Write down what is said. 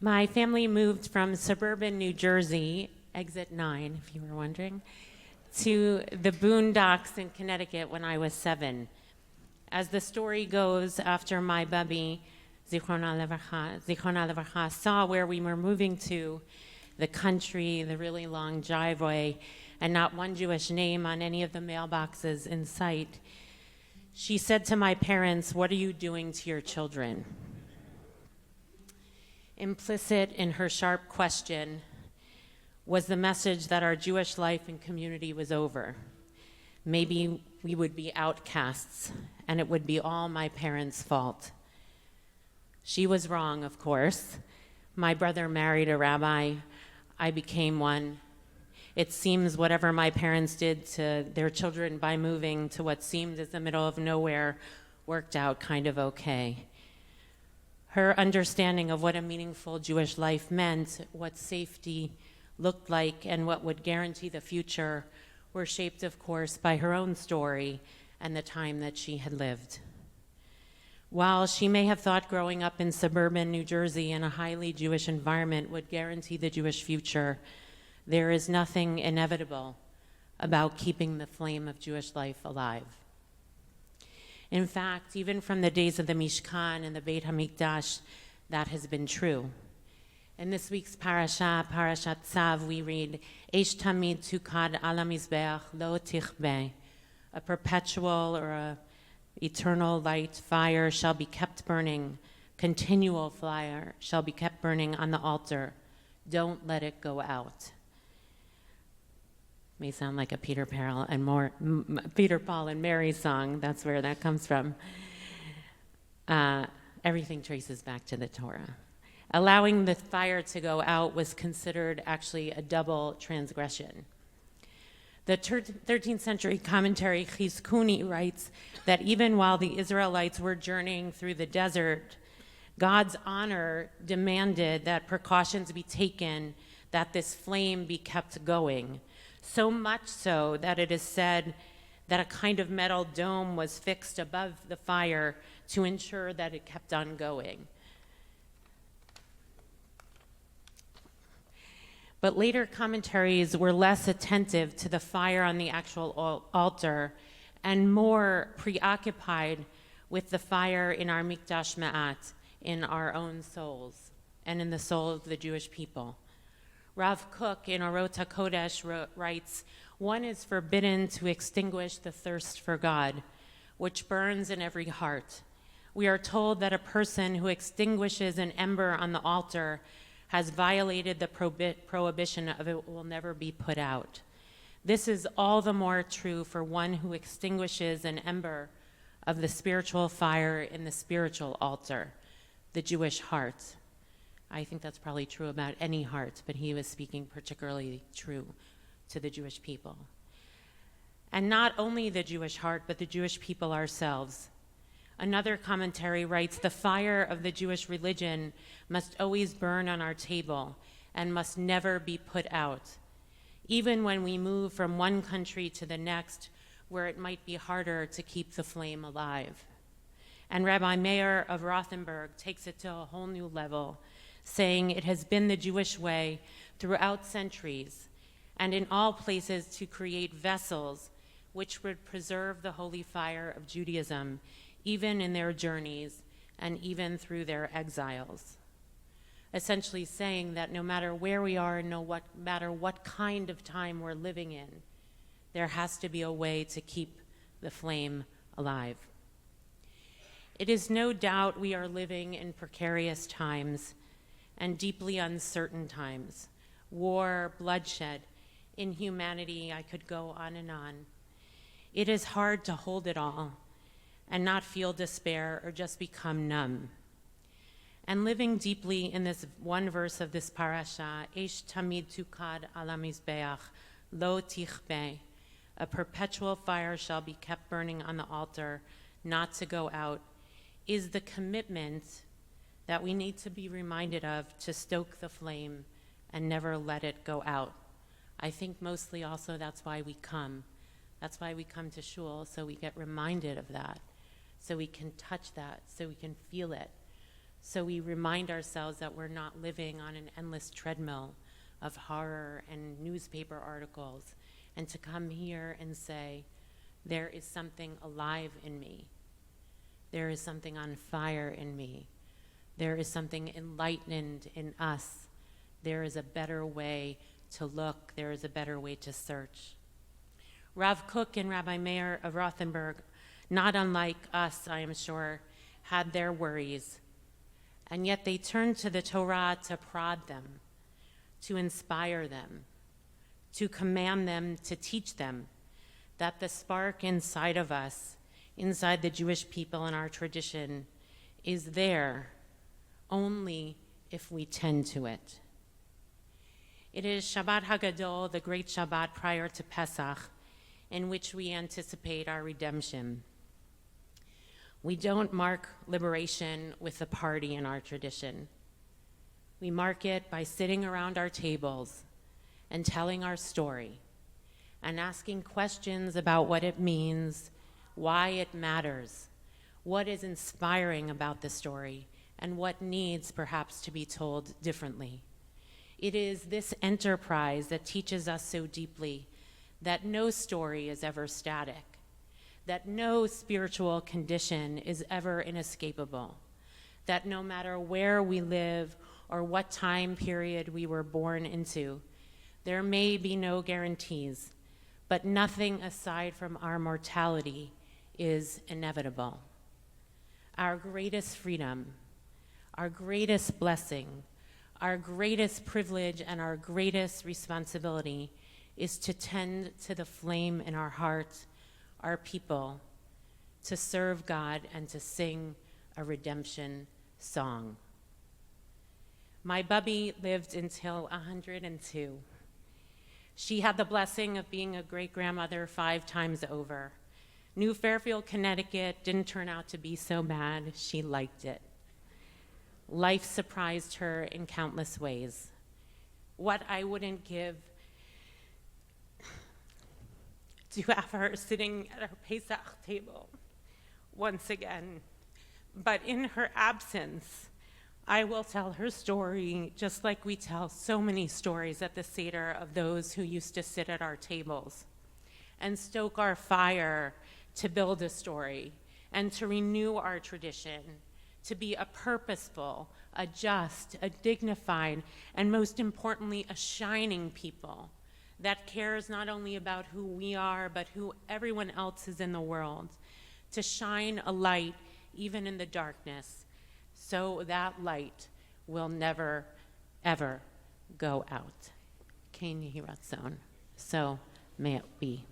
My family moved from suburban New Jersey, exit 9, if you were wondering, to the boondocks in Connecticut when I was 7. As the story goes, after my Bubby, Zichrona Levarcha, saw where we were moving to, the country, the really long driveway, and not one Jewish name on any of the mailboxes in sight, she said to my parents, "What are you doing to your children?" Implicit in her sharp question was the message that our Jewish life and community was over. Maybe we would be outcasts, and it would be all my parents' fault. She was wrong, of course. My brother married a rabbi. I became one. It seems whatever my parents did to their children by moving to what seemed as the middle of nowhere worked out kind of okay. Her understanding of what a meaningful Jewish life meant, what safety looked like, and what would guarantee the future were shaped, of course, by her own story and the time that she had lived. While she may have thought growing up in suburban New Jersey in a highly Jewish environment would guarantee the Jewish future, there is nothing inevitable about keeping the flame of Jewish life alive. In fact, even from the days of the Mishkan and the Beit HaMikdash, that has been true. In this week's parasha, Parashat Tzav, we read, Eish tamid tukad ala mizbeach lo tichbe, a perpetual or a eternal light fire shall be kept burning, continual fire shall be kept burning on the altar. Don't let it go out. May sound like a Peter Paul and Mary song. That's where that comes from. Everything traces back to the Torah. Allowing the fire to go out was considered actually a double transgression. The 13th century commentary Chizkuni writes that even while the Israelites were journeying through the desert, God's honor demanded that precautions be taken, that this flame be kept going. So much so that it is said that a kind of metal dome was fixed above the fire to ensure that it kept on going. But later commentaries were less attentive to the fire on the actual altar and more preoccupied with the fire in our Mikdash Ma'at, in our own souls, and in the soul of the Jewish people. Rav Kook in Orot HaKodesh writes, "One is forbidden to extinguish the thirst for God, which burns in every heart. We are told that a person who extinguishes an ember on the altar has violated the prohibition of it will never be put out. This is all the more true for one who extinguishes an ember of the spiritual fire in the spiritual altar, the Jewish heart." I think that's probably true about any heart, but he was speaking particularly true to the Jewish people. And not only the Jewish heart, but the Jewish people ourselves. Another commentary writes, "The fire of the Jewish religion must always burn on our table and must never be put out, even when we move from one country to the next, where it might be harder to keep the flame alive." And Rabbi Meir of Rothenburg takes it to a whole new level, saying it has been the Jewish way throughout centuries and in all places to create vessels which would preserve the holy fire of Judaism, even in their journeys and even through their exiles. Essentially saying that no matter where we are and no matter what kind of time we're living in, there has to be a way to keep the flame alive. It is no doubt we are living in precarious times and deeply uncertain times. War, bloodshed, inhumanity, I could go on and on. It is hard to hold it all and not feel despair or just become numb. And living deeply in this one verse of this parasha, Eish tamid tukad ala mizbeach, lo tichbe, a perpetual fire shall be kept burning on the altar, not to go out, is the commitment that we need to be reminded of to stoke the flame and never let it go out. I think mostly also that's why we come. That's why we come to shul, so we get reminded of that, so we can touch that, so we can feel it, So we remind ourselves that we're not living on an endless treadmill of horror and newspaper articles, and to come here and say, there is something alive in me. There is something on fire in me. There is something enlightened in us. There is a better way to look. There is a better way to search. Rav Kook and Rabbi Meir of Rothenburg, not unlike us, I am sure, had their worries. And yet they turned to the Torah to prod them, to inspire them, to command them, to teach them that the spark inside of us, inside the Jewish people in our tradition, is there only if we tend to it. It is Shabbat HaGadol, the great Shabbat prior to Pesach, in which we anticipate our redemption. We don't mark liberation with a party in our tradition. We mark it by sitting around our tables and telling our story and asking questions about what it means, why it matters, what is inspiring about the story, and what needs perhaps to be told differently. It is this enterprise that teaches us so deeply that no story is ever static, that no spiritual condition is ever inescapable, that no matter where we live or what time period we were born into, there may be no guarantees, but nothing aside from our mortality is inevitable. Our greatest freedom, our greatest blessing, our greatest privilege, and our greatest responsibility is to tend to the flame in our hearts, our people, to serve God and to sing a redemption song. My Bubby lived until 102. She had the blessing of being a great-grandmother 5 times over. New Fairfield, Connecticut didn't turn out to be so bad. She liked it. Life surprised her in countless ways. What I wouldn't give to have her sitting at our Pesach table once again. But in her absence, I will tell her story just like we tell so many stories at the Seder of those who used to sit at our tables and stoke our fire to build a story and to renew our tradition, to be a purposeful, a just, a dignified, and most importantly, a shining people that cares not only about who we are, but who everyone else is in the world, to shine a light even in the darkness, so that light will never, ever go out. Kein Yehi Ratzon. So may it be.